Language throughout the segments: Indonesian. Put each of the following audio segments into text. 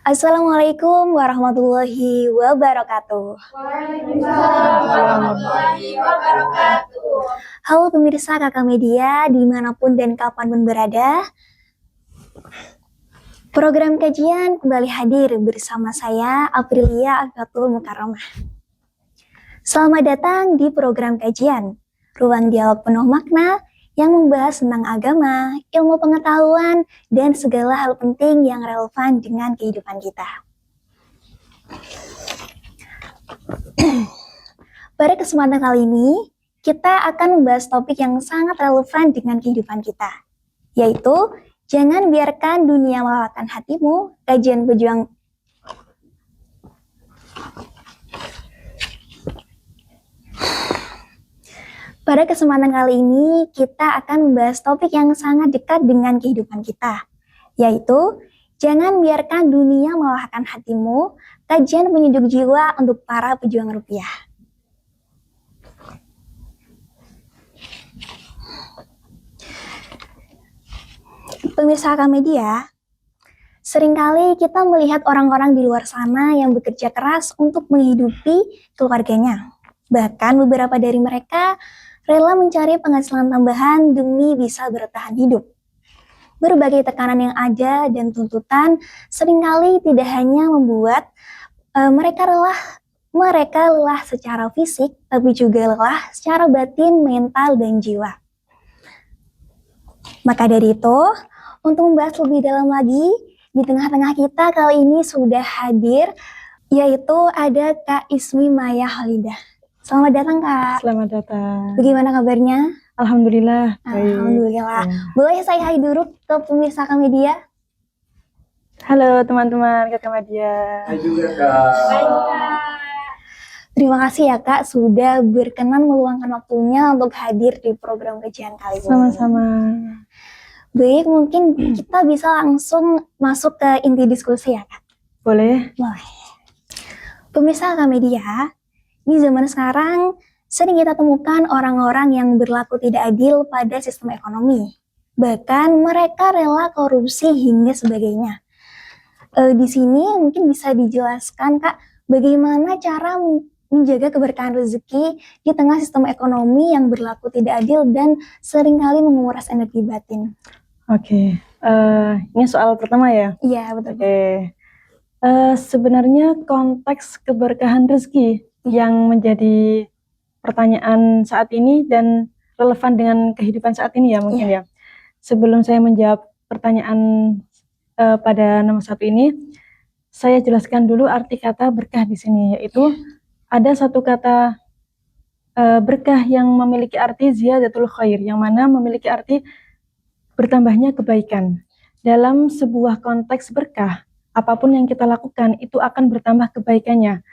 Assalamualaikum warahmatullahi wabarakatuh. Waalaikumsalam warahmatullahi wabarakatuh. Halo pemirsa Kakak Media dimanapun dan kapanpun berada. Program kajian kembali hadir bersama saya Aprilia Afiatul Mukarramah. Selamat datang di program kajian, ruang dialog penuh makna yang membahas tentang agama, ilmu pengetahuan, dan segala hal penting yang relevan dengan kehidupan kita. Pada kesempatan kali ini, kita akan membahas topik yang sangat relevan dengan kehidupan kita, yaitu jangan biarkan dunia melelahkan hatimu, kajian pejuang. Pada kesempatan kali ini, kita akan membahas topik yang sangat dekat dengan kehidupan kita, yaitu jangan biarkan dunia melelahkan hatimu, kajian penyejuk jiwa untuk para pejuang rupiah. Pemirsa Kakak Media, seringkali kita melihat orang-orang di luar sana yang bekerja keras untuk menghidupi keluarganya. Bahkan beberapa dari mereka rela mencari penghasilan tambahan demi bisa bertahan hidup. Berbagai tekanan yang ada dan tuntutan seringkali tidak hanya membuat mereka lelah secara fisik, tapi juga lelah secara batin, mental, dan jiwa. Maka dari itu, untuk membahas lebih dalam lagi, di tengah-tengah kita kali ini sudah hadir, yaitu ada Kak Ismi Maya Halidah. Selamat datang, Kak. Selamat datang. Bagaimana kabarnya? Alhamdulillah. Alhamdulillah. Ya. Boleh saya hai dulu ke pemirsa Kakak Media? Halo teman-teman Kakak Media. Hai juga Kak. Hai Kak. Terima kasih ya Kak sudah berkenan meluangkan waktunya untuk hadir di program kajian kali ini. Sama-sama. Baik, mungkin kita bisa langsung masuk ke inti diskusi ya Kak? Boleh? Boleh. Pemirsa Kakak Media, di zaman sekarang sering kita temukan orang-orang yang berlaku tidak adil pada sistem ekonomi. Bahkan mereka rela korupsi hingga sebagainya. Di sini mungkin bisa dijelaskan Kak, bagaimana cara menjaga keberkahan rezeki di tengah sistem ekonomi yang berlaku tidak adil dan seringkali menguras energi batin. Oke. Ini soal pertama ya? Iya, betul. Oke. Sebenarnya konteks keberkahan rezeki yang menjadi pertanyaan saat ini dan relevan dengan kehidupan saat ini ya mungkin ya. Sebelum saya menjawab pertanyaan pada nomor satu ini, saya jelaskan dulu arti kata berkah di sini, yaitu ada satu kata berkah yang memiliki arti ziyadatul khair, yang mana memiliki arti bertambahnya kebaikan. Dalam sebuah konteks berkah, apapun yang kita lakukan itu akan bertambah kebaikannya.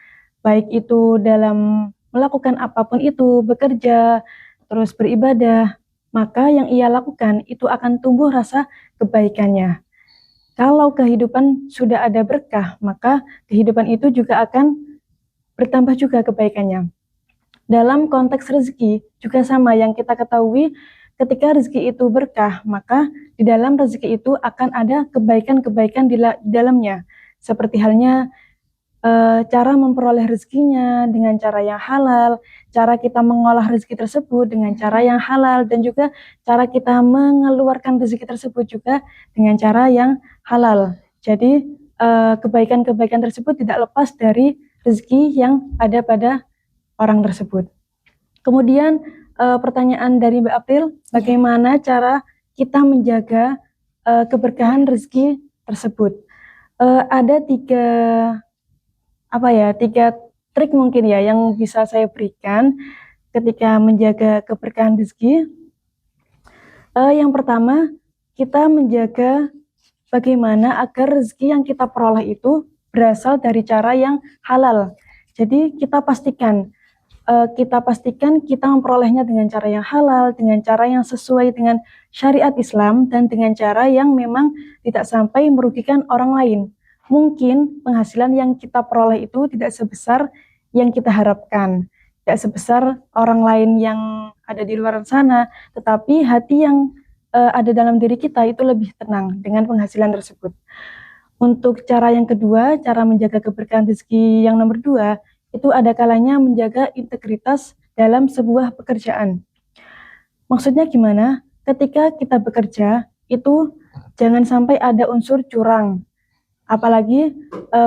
Baik itu dalam melakukan apapun itu, bekerja, terus beribadah, maka yang ia lakukan itu akan tumbuh rasa kebaikannya. Kalau kehidupan sudah ada berkah, maka kehidupan itu juga akan bertambah juga kebaikannya. Dalam konteks rezeki juga sama, yang kita ketahui ketika rezeki itu berkah, maka di dalam rezeki itu akan ada kebaikan-kebaikan di dalamnya. Seperti halnya cara memperoleh rezekinya dengan cara yang halal, cara kita mengolah rezeki tersebut dengan cara yang halal, dan juga cara kita mengeluarkan rezeki tersebut juga dengan cara yang halal. Jadi kebaikan-kebaikan tersebut tidak lepas dari rezeki yang ada pada orang tersebut. Kemudian pertanyaan dari Mbak April, bagaimana cara kita menjaga keberkahan rezeki tersebut? Ada tiga trik mungkin ya yang bisa saya berikan ketika menjaga keberkahan rezeki. Yang pertama, kita menjaga bagaimana agar rezeki yang kita peroleh itu berasal dari cara yang halal. Jadi kita pastikan kita memperolehnya dengan cara yang halal, dengan cara yang sesuai dengan syariat Islam, dan dengan cara yang memang tidak sampai merugikan orang lain. Mungkin penghasilan yang kita peroleh itu tidak sebesar yang kita harapkan, tidak sebesar orang lain yang ada di luar sana, tetapi hati yang ada dalam diri kita itu lebih tenang dengan penghasilan tersebut. Untuk cara yang kedua, cara menjaga keberkahan rezeki yang nomor dua, itu ada kalanya menjaga integritas dalam sebuah pekerjaan. Maksudnya gimana? Ketika kita bekerja, itu jangan sampai ada unsur curang, apalagi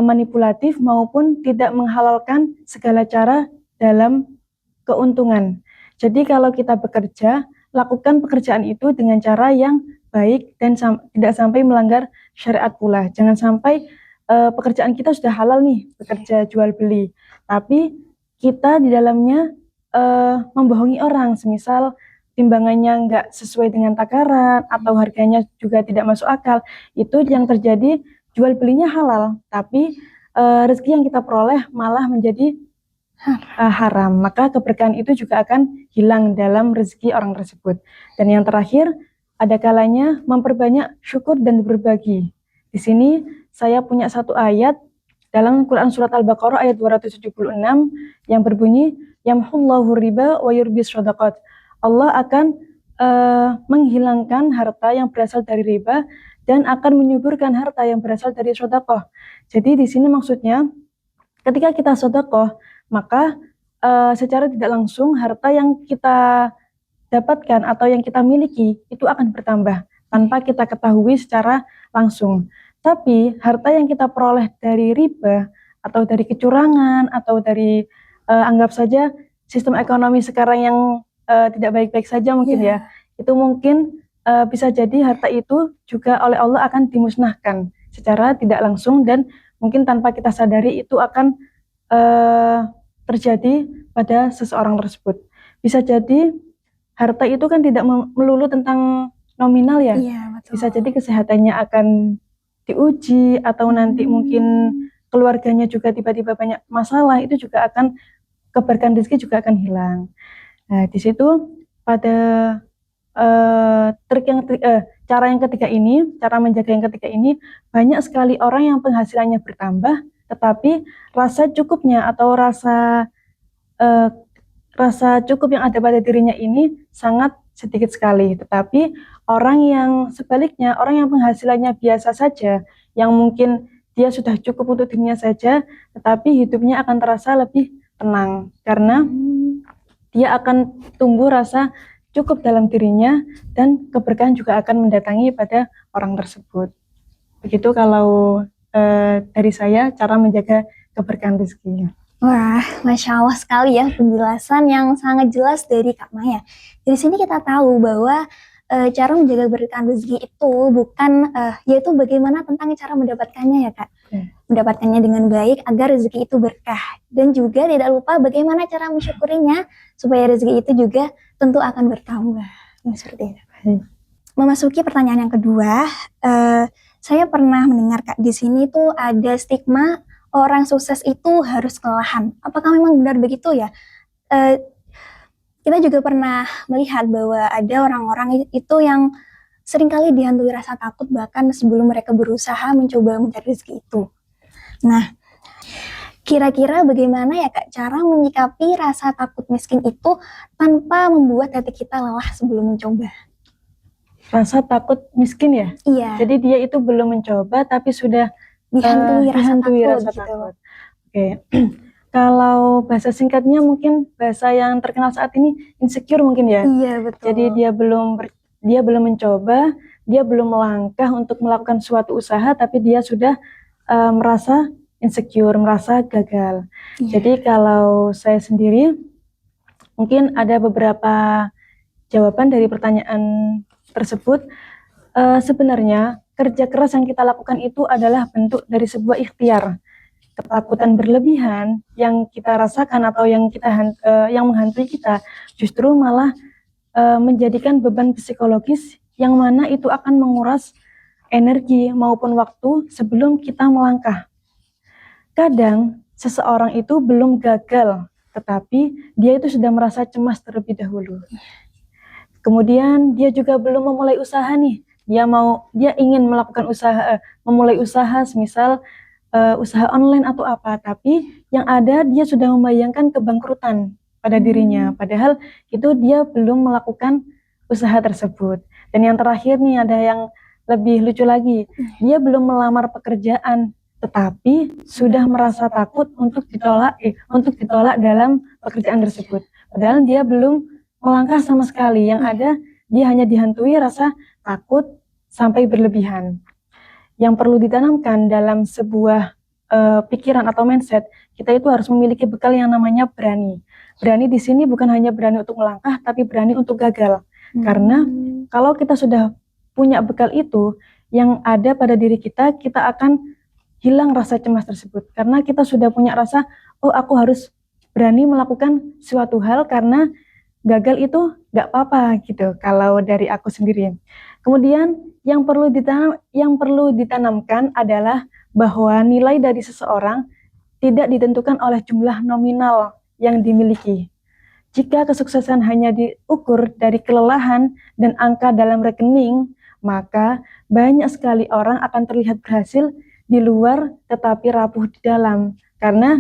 manipulatif maupun tidak menghalalkan segala cara dalam keuntungan. Jadi kalau kita bekerja, lakukan pekerjaan itu dengan cara yang baik dan tidak sampai melanggar syariat pula. Jangan sampai pekerjaan kita sudah halal nih, bekerja jual beli, tapi kita di dalamnya membohongi orang, semisal timbangannya nggak sesuai dengan takaran atau harganya juga tidak masuk akal. Itu yang terjadi, jual belinya halal, tapi rezeki yang kita peroleh malah menjadi haram, maka keberkahan itu juga akan hilang dalam rezeki orang tersebut. Dan yang terakhir, ada kalanya memperbanyak syukur dan berbagi. Di sini saya punya satu ayat dalam Quran Surat Al-Baqarah ayat 276 yang berbunyi, Yamhullahu riba wa yurbis shadaqat. Allah akan menghilangkan harta yang berasal dari riba dan akan menyuburkan harta yang berasal dari sedekah. Jadi di sini maksudnya ketika kita sedekah, maka secara tidak langsung harta yang kita dapatkan atau yang kita miliki itu akan bertambah tanpa kita ketahui secara langsung. Tapi harta yang kita peroleh dari riba atau dari kecurangan atau dari anggap saja sistem ekonomi sekarang yang tidak baik-baik saja mungkin ya, itu mungkin bisa jadi harta itu juga oleh Allah akan dimusnahkan secara tidak langsung dan mungkin tanpa kita sadari itu akan terjadi pada seseorang tersebut. Bisa jadi harta itu kan tidak melulu tentang nominal ya. Iya, betul. Bisa jadi kesehatannya akan diuji atau nanti mungkin keluarganya juga tiba-tiba banyak masalah, itu juga akan keberkahan rezeki juga akan hilang. Nah, di situ pada cara yang ketiga ini, cara menjaga yang ketiga ini, banyak sekali orang yang penghasilannya bertambah, tetapi rasa cukupnya atau rasa cukup yang ada pada dirinya ini sangat sedikit sekali. Tetapi orang yang sebaliknya, orang yang penghasilannya biasa saja, yang mungkin dia sudah cukup untuk dirinya saja, tetapi hidupnya akan terasa lebih tenang karena dia akan tumbuh rasa cukup dalam dirinya dan keberkahan juga akan mendatangi pada orang tersebut. Begitu kalau dari saya cara menjaga keberkahan rezeki. Wah, Masya Allah sekali ya penjelasan yang sangat jelas dari Kak Maya. Dari sini kita tahu bahwa cara menjaga keberkahan rezeki itu bukan, yaitu bagaimana tentang cara mendapatkannya ya Kak. Mendapatkannya dengan baik agar rezeki itu berkah. Dan juga tidak lupa bagaimana cara mensyukurinya supaya rezeki itu juga tentu akan bertambah. Seperti itu. Memasuki pertanyaan yang kedua, saya pernah mendengar Kak, di sini tuh ada stigma orang sukses itu harus kelelahan. Apakah memang benar begitu ya? Kita juga pernah melihat bahwa ada orang-orang itu yang seringkali dihantui rasa takut bahkan sebelum mereka berusaha mencoba mencari rezeki itu. Nah, kira-kira bagaimana ya Kak cara menyikapi rasa takut miskin itu tanpa membuat hati kita lelah sebelum mencoba? Rasa takut miskin ya? Iya. Jadi dia itu belum mencoba tapi sudah dihantui rasa takut. Gitu. Oke. Kalau bahasa singkatnya mungkin bahasa yang terkenal saat ini insecure mungkin ya. Iya, betul. Jadi dia belum mencoba, dia belum melangkah untuk melakukan suatu usaha tapi dia sudah merasa insecure, merasa gagal. Iya. Jadi kalau saya sendiri mungkin ada beberapa jawaban dari pertanyaan tersebut. Sebenarnya kerja keras yang kita lakukan itu adalah bentuk dari sebuah ikhtiar. Ketakutan berlebihan yang kita rasakan atau yang menghantui kita justru malah menjadikan beban psikologis yang mana itu akan menguras energi maupun waktu sebelum kita melangkah. Kadang seseorang itu belum gagal, tetapi dia itu sudah merasa cemas terlebih dahulu. Kemudian dia juga belum memulai usaha nih. Dia ingin melakukan memulai usaha, semisal usaha online atau apa, tapi yang ada dia sudah membayangkan kebangkrutan pada dirinya, padahal itu dia belum melakukan usaha tersebut. Dan yang terakhir nih ada yang lebih lucu lagi. Dia belum melamar pekerjaan, tetapi sudah merasa takut untuk ditolak dalam pekerjaan tersebut. Padahal dia belum melangkah sama sekali. Yang ada dia hanya dihantui rasa takut sampai berlebihan. Yang perlu ditanamkan dalam sebuah pikiran atau mindset, kita itu harus memiliki bekal yang namanya berani. Berani di sini bukan hanya berani untuk melangkah, tapi berani untuk gagal. Karena kalau kita sudah punya bekal itu, yang ada pada diri kita, kita akan hilang rasa cemas tersebut. Karena kita sudah punya rasa, oh aku harus berani melakukan suatu hal karena gagal itu nggak apa-apa gitu. Kalau dari aku sendiri. Kemudian yang perlu ditanamkan adalah bahwa nilai dari seseorang tidak ditentukan oleh jumlah nominal yang dimiliki. Jika kesuksesan hanya diukur dari kelelahan dan angka dalam rekening, maka banyak sekali orang akan terlihat berhasil di luar tetapi rapuh di dalam. Karena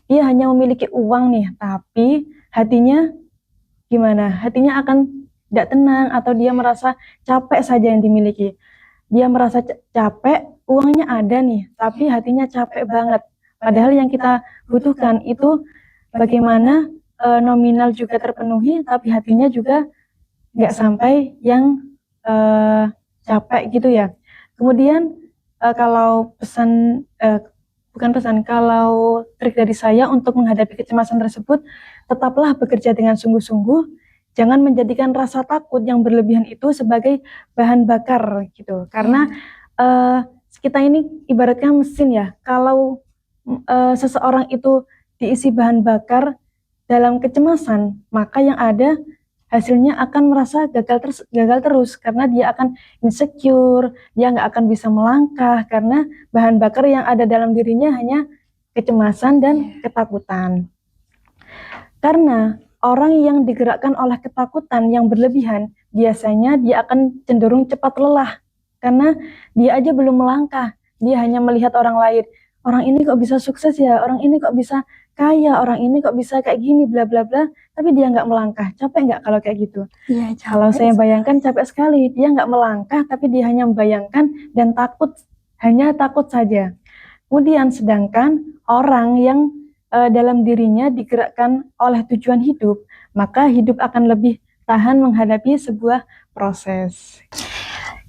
dia hanya memiliki uang nih, tapi hatinya gimana? Hatinya akan tidak tenang atau dia merasa capek saja yang dimiliki. Dia merasa capek, uangnya ada nih, tapi hatinya capek banget. Padahal yang kita butuhkan itu bagaimana nominal juga terpenuhi, tapi hatinya juga nggak sampai yang capek gitu ya. Kemudian kalau kalau trik dari saya untuk menghadapi kecemasan tersebut, tetaplah bekerja dengan sungguh-sungguh, jangan menjadikan rasa takut yang berlebihan itu sebagai bahan bakar gitu. Karena kita ini ibaratnya mesin ya, kalau seseorang itu diisi bahan bakar dalam kecemasan, maka yang ada hasilnya akan merasa gagal terus karena dia akan insecure, dia nggak akan bisa melangkah karena bahan bakar yang ada dalam dirinya hanya kecemasan dan ketakutan. Karena orang yang digerakkan oleh ketakutan yang berlebihan, biasanya dia akan cenderung cepat lelah karena dia aja belum melangkah, dia hanya melihat orang lain. Orang ini kok bisa sukses ya, orang ini kok bisa kaya, orang ini kok bisa kayak gini, bla bla bla, tapi dia nggak melangkah. Capek nggak kalau kayak gitu? Iya, Kalau saya bayangkan capek sekali, dia nggak melangkah, tapi dia hanya membayangkan dan hanya takut saja. Kemudian sedangkan orang yang dalam dirinya digerakkan oleh tujuan hidup, maka hidup akan lebih tahan menghadapi sebuah proses.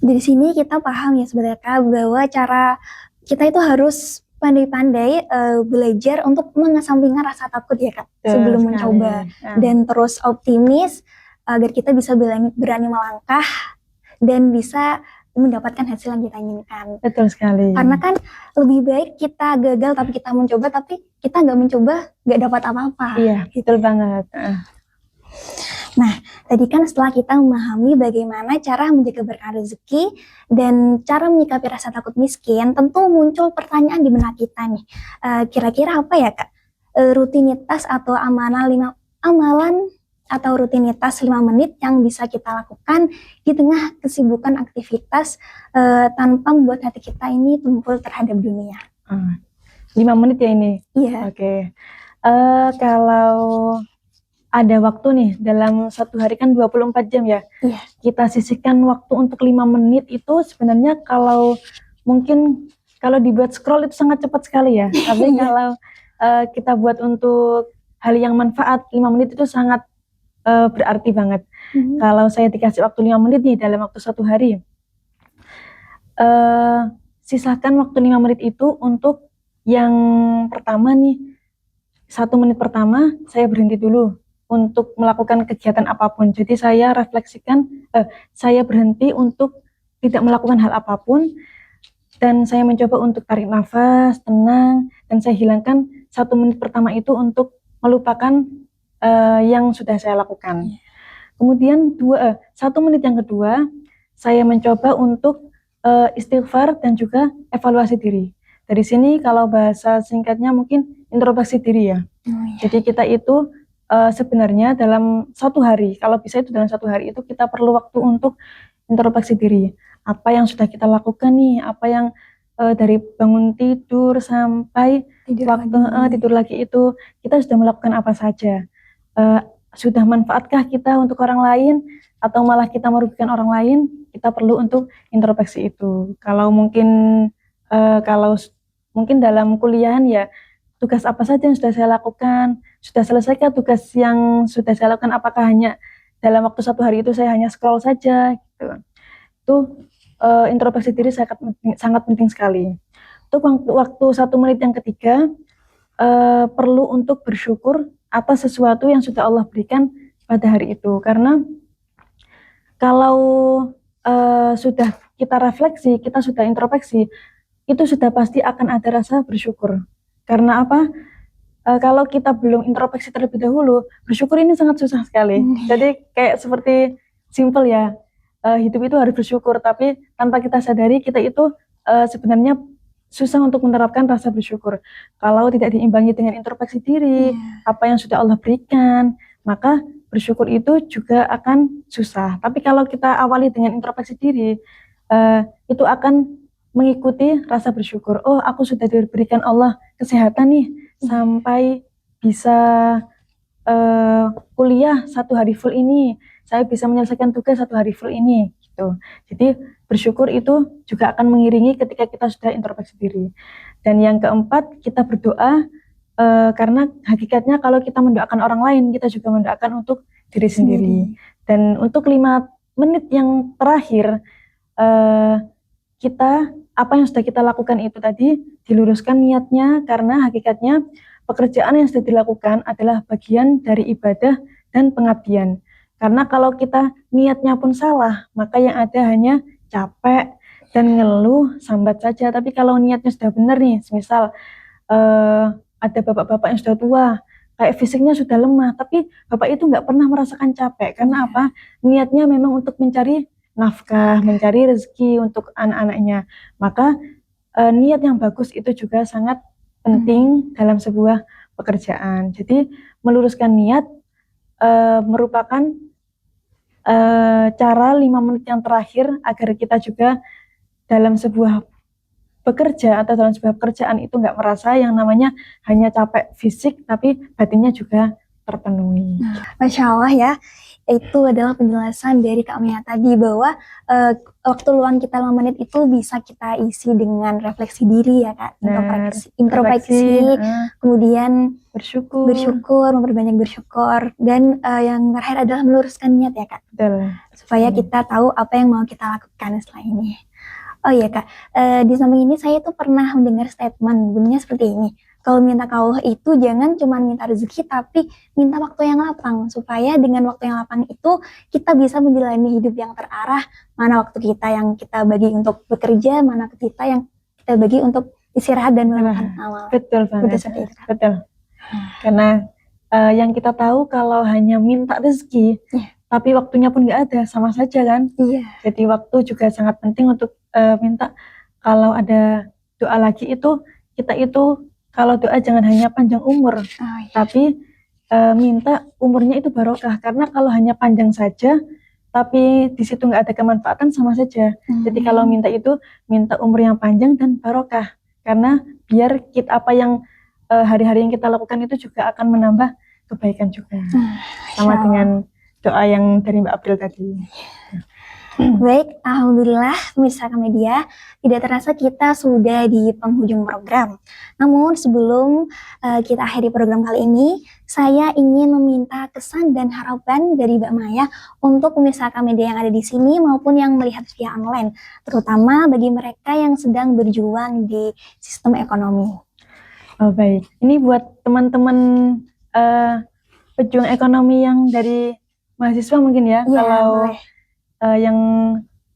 Dari sini kita paham ya sebenarnya Kak, bahwa cara kita itu harus pandai-pandai belajar untuk mengesampingkan rasa takut ya Kak, sebelum mencoba, dan terus optimis agar kita bisa berani melangkah dan bisa mendapatkan hasil yang kita inginkan. Betul sekali. Karena kan lebih baik kita gagal tapi kita mencoba, tapi kita nggak mencoba nggak dapat apa-apa. Iya, betul banget. Nah, tadi kan setelah kita memahami bagaimana cara menjaga berkah rezeki dan cara menyikapi rasa takut miskin, tentu muncul pertanyaan di benak kita nih. Kira-kira apa ya Kak? Rutinitas atau amalan atau rutinitas 5 menit yang bisa kita lakukan di tengah kesibukan aktivitas tanpa membuat hati kita ini tumpul terhadap dunia. 5 menit ya ini? Iya. Oke. Kalau ada waktu nih, dalam satu hari kan 24 jam ya. Iya. Kita sisihkan waktu untuk 5 menit itu sebenarnya kalau dibuat scroll itu sangat cepat sekali ya. Tapi kalau kita buat untuk hal yang manfaat, 5 menit itu sangat berarti banget. Kalau saya dikasih waktu 5 menit nih dalam waktu satu hari, sisahkan waktu 5 menit itu untuk yang pertama nih, 1 menit pertama saya berhenti dulu untuk melakukan kegiatan apapun. Jadi saya refleksikan, saya berhenti untuk tidak melakukan hal apapun, dan saya mencoba untuk tarik nafas, tenang, dan saya hilangkan 1 menit pertama itu untuk melupakan yang sudah saya lakukan. Kemudian 1 menit yang kedua, saya mencoba untuk istighfar dan juga evaluasi diri. Dari sini kalau bahasa singkatnya mungkin introspeksi diri ya. Jadi kita itu sebenarnya dalam satu hari, kalau bisa itu dalam satu hari itu kita perlu waktu untuk introspeksi diri. Apa yang sudah kita lakukan nih, apa yang dari bangun tidur sampai tidur lagi itu kita sudah melakukan apa saja. Sudah manfaatkah kita untuk orang lain atau malah kita merugikan orang lain? kita perlu untuk introspeksi itu. Kalau mungkin dalam kuliahan ya, tugas apa saja yang sudah saya lakukan, sudah selesaikah tugas yang sudah saya lakukan, apakah hanya dalam waktu 1 hari itu saya hanya scroll saja gitu. Itu introspeksi diri sangat penting sekali. Untuk waktu 1 menit yang ketiga, perlu untuk bersyukur atas sesuatu yang sudah Allah berikan pada hari itu. Karena kalau sudah kita refleksi, kita sudah introspeksi, itu sudah pasti akan ada rasa bersyukur. Karena apa? Kalau kita belum introspeksi terlebih dahulu, bersyukur ini sangat susah sekali. Jadi kayak seperti simple ya, hidup itu harus bersyukur, tapi tanpa kita sadari kita itu sebenarnya susah untuk menerapkan rasa bersyukur. Kalau tidak diimbangi dengan introspeksi diri, apa yang sudah Allah berikan, maka bersyukur itu juga akan susah. Tapi kalau kita awali dengan introspeksi diri, itu akan mengikuti rasa bersyukur. Oh, aku sudah diberikan Allah kesehatan nih, sampai bisa kuliah 1 hari full ini, saya bisa menyelesaikan tugas 1 hari full ini, gitu. Jadi bersyukur itu juga akan mengiringi ketika kita sudah introspeksi diri. Dan yang keempat, kita berdoa, karena hakikatnya kalau kita mendoakan orang lain, kita juga mendoakan untuk diri sendiri. Dan untuk 5 menit yang terakhir, apa yang sudah kita lakukan itu tadi diluruskan niatnya, karena hakikatnya pekerjaan yang sudah dilakukan adalah bagian dari ibadah dan pengabdian. Karena kalau kita niatnya pun salah, maka yang ada hanya capek dan ngeluh, sambat saja. Tapi kalau niatnya sudah benar nih, misal ada bapak-bapak yang sudah tua, kayak fisiknya sudah lemah, tapi bapak itu nggak pernah merasakan capek. Karena apa? Niatnya memang untuk mencari nafkah, mencari rezeki untuk anak-anaknya. Maka niat yang bagus itu juga sangat penting dalam sebuah pekerjaan. Jadi meluruskan niat merupakan cara 5 menit yang terakhir agar kita juga dalam sebuah bekerja atau dalam sebuah pekerjaan itu nggak merasa yang namanya hanya capek fisik, tapi batinnya juga terpenuhi. Masya Allah ya, itu adalah penjelasan dari Kak Mia tadi bahwa waktu luang kita 5 menit itu bisa kita isi dengan refleksi diri ya Kak, introspeksi, kemudian bersyukur, memperbanyak bersyukur, dan yang terakhir adalah meluruskan niat ya Kak. Betul. Supaya kita tahu apa yang mau kita lakukan setelah ini. Oh iya Kak, di samping ini saya tuh pernah mendengar statement bunyinya seperti ini. Kalau minta ke Allah itu jangan cuma minta rezeki, tapi minta waktu yang lapang. Supaya dengan waktu yang lapang itu kita bisa menjalani hidup yang terarah. Mana waktu kita yang kita bagi untuk bekerja, mana kita yang kita bagi untuk istirahat dan melakukan amal. Betul banget. Betul seperti itu, Kak. Betul. Karena yang kita tahu kalau hanya minta rezeki, tapi waktunya pun nggak ada, sama saja kan? Iya. Jadi waktu juga sangat penting untuk minta. Kalau ada doa lagi itu, kita itu kalau doa jangan hanya panjang umur, tapi minta umurnya itu barokah. Karena kalau hanya panjang saja, tapi di situ nggak ada kemanfaatan, sama saja. Jadi kalau minta itu, minta umur yang panjang dan barokah. Karena biar apa yang hari-hari yang kita lakukan itu juga akan menambah kebaikan juga. Sama dengan doa yang dari Mbak April tadi. Baik, alhamdulillah pemirsa Media, tidak terasa kita sudah di penghujung program. Namun sebelum kita akhiri program kali ini, saya ingin meminta kesan dan harapan dari Mbak Maya untuk pemirsa Media yang ada di sini maupun yang melihat via online, terutama bagi mereka yang sedang berjuang di sistem ekonomi. Oh baik, ini buat teman-teman pejuang ekonomi yang dari mahasiswa mungkin ya, kalau yang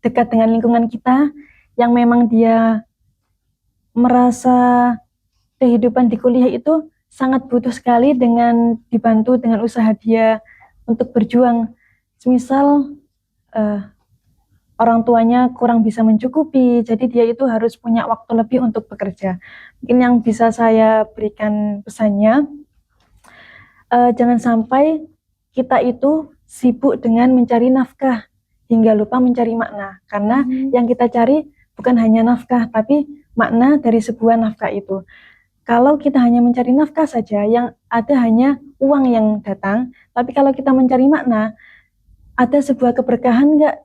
dekat dengan lingkungan kita, yang memang dia merasa kehidupan di kuliah itu sangat butuh sekali dengan dibantu dengan usaha dia untuk berjuang. Semisal orang tuanya kurang bisa mencukupi, jadi dia itu harus punya waktu lebih untuk bekerja. Mungkin yang bisa saya berikan pesannya, jangan sampai kita itu sibuk dengan mencari nafkah hingga lupa mencari makna. Karena yang kita cari bukan hanya nafkah, tapi makna dari sebuah nafkah itu. Kalau kita hanya mencari nafkah saja, yang ada hanya uang yang datang. Tapi kalau kita mencari makna, ada sebuah keberkahan nggak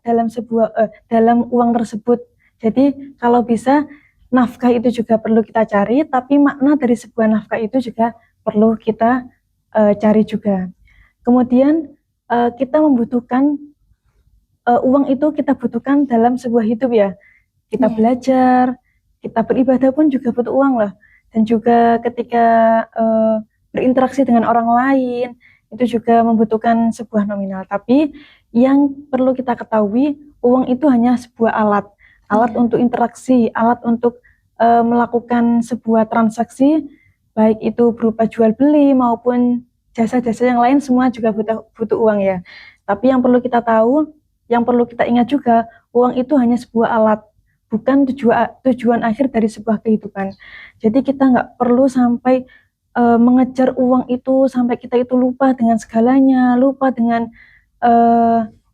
dalam uang tersebut. Jadi kalau bisa nafkah itu juga perlu kita cari, tapi makna dari sebuah nafkah itu juga perlu kita cari juga. Kemudian kita membutuhkan uang itu kita butuhkan dalam sebuah hidup ya. Kita belajar, kita beribadah pun juga butuh uang lah. Dan juga ketika berinteraksi dengan orang lain itu juga membutuhkan sebuah nominal. Tapi yang perlu kita ketahui, uang itu hanya sebuah alat untuk interaksi, alat untuk melakukan sebuah transaksi, baik itu berupa jual beli maupun jasa-jasa yang lain, semua juga butuh uang ya. Tapi yang perlu kita tahu, yang perlu kita ingat juga, uang itu hanya sebuah alat, bukan tujuan akhir dari sebuah kehidupan. Jadi kita nggak perlu sampai mengejar uang itu sampai kita itu lupa dengan segalanya, lupa dengan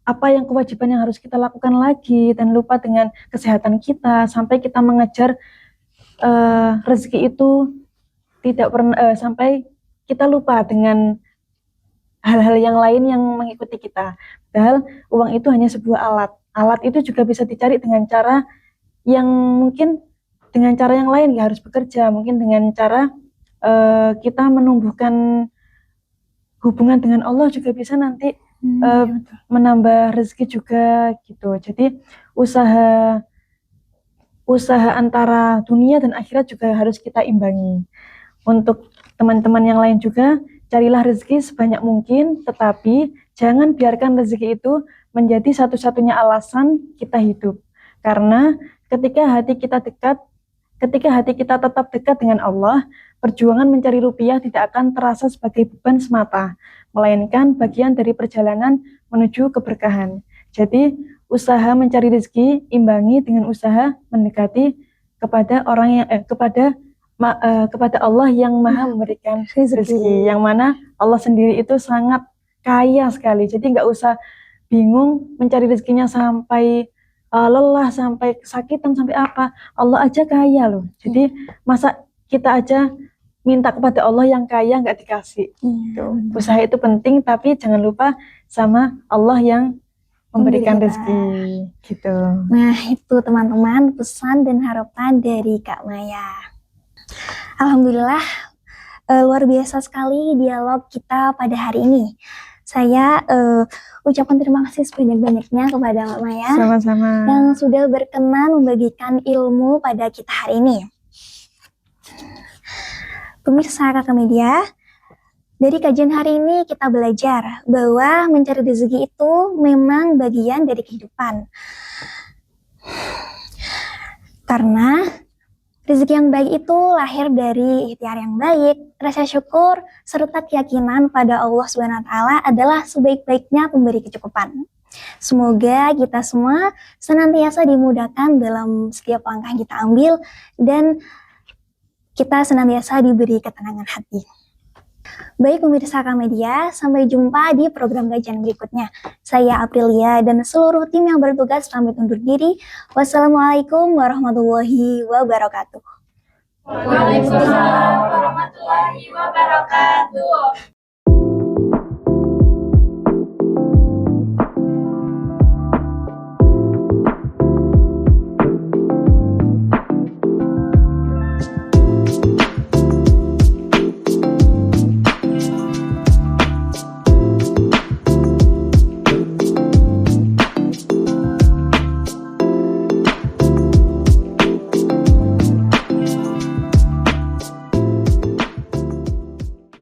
apa yang kewajiban yang harus kita lakukan lagi, dan lupa dengan kesehatan kita, sampai kita mengejar rezeki itu tidak pernah sampai kita lupa dengan hal-hal yang lain yang mengikuti kita. Padahal uang itu hanya sebuah alat. Alat itu juga bisa dicari dengan cara yang mungkin dengan cara yang lain, ya harus bekerja, mungkin dengan cara kita menumbuhkan hubungan dengan Allah juga bisa nanti menambah rezeki juga gitu. Jadi usaha antara dunia dan akhirat juga harus kita imbangi. Untuk teman-teman yang lain juga, carilah rezeki sebanyak mungkin, tetapi jangan biarkan rezeki itu menjadi satu-satunya alasan kita hidup. Karena ketika hati kita tetap dekat dengan Allah, perjuangan mencari rupiah tidak akan terasa sebagai beban semata, melainkan bagian dari perjalanan menuju keberkahan. Jadi, usaha mencari rezeki imbangi dengan usaha mendekati kepada orang yang kepada Allah yang Maha memberikan rezeki, yang mana Allah sendiri itu sangat kaya sekali. Jadi nggak usah bingung mencari rezekinya sampai lelah, sampai kesakitan, sampai apa. Allah aja kaya loh. Jadi masa kita aja minta kepada Allah yang kaya nggak dikasih. Usaha itu penting, tapi jangan lupa sama Allah yang memberikan rezeki gitu. Nah, itu teman-teman pesan dan harapan dari Kak Maya. Alhamdulillah, luar biasa sekali dialog kita pada hari ini. Saya ucapkan terima kasih sebanyak-banyaknya kepada Kak Maya Sama-sama. yang sudah berkenan membagikan ilmu pada kita hari ini. Pemirsa Kakak Media, dari kajian hari ini kita belajar bahwa mencari rezeki itu memang bagian dari kehidupan. Karena rezeki yang baik itu lahir dari ikhtiar yang baik, rasa syukur, serta keyakinan pada Allah SWT adalah sebaik-baiknya pemberi kecukupan. Semoga kita semua senantiasa dimudahkan dalam setiap langkah yang kita ambil dan kita senantiasa diberi ketenangan hati. Baik pemirsa Kakak Media, sampai jumpa di program kajian berikutnya. Saya Aprilia dan seluruh tim yang bertugas pamit undur diri. Wassalamualaikum warahmatullahi wabarakatuh. Waalaikumsalam warahmatullahi wabarakatuh.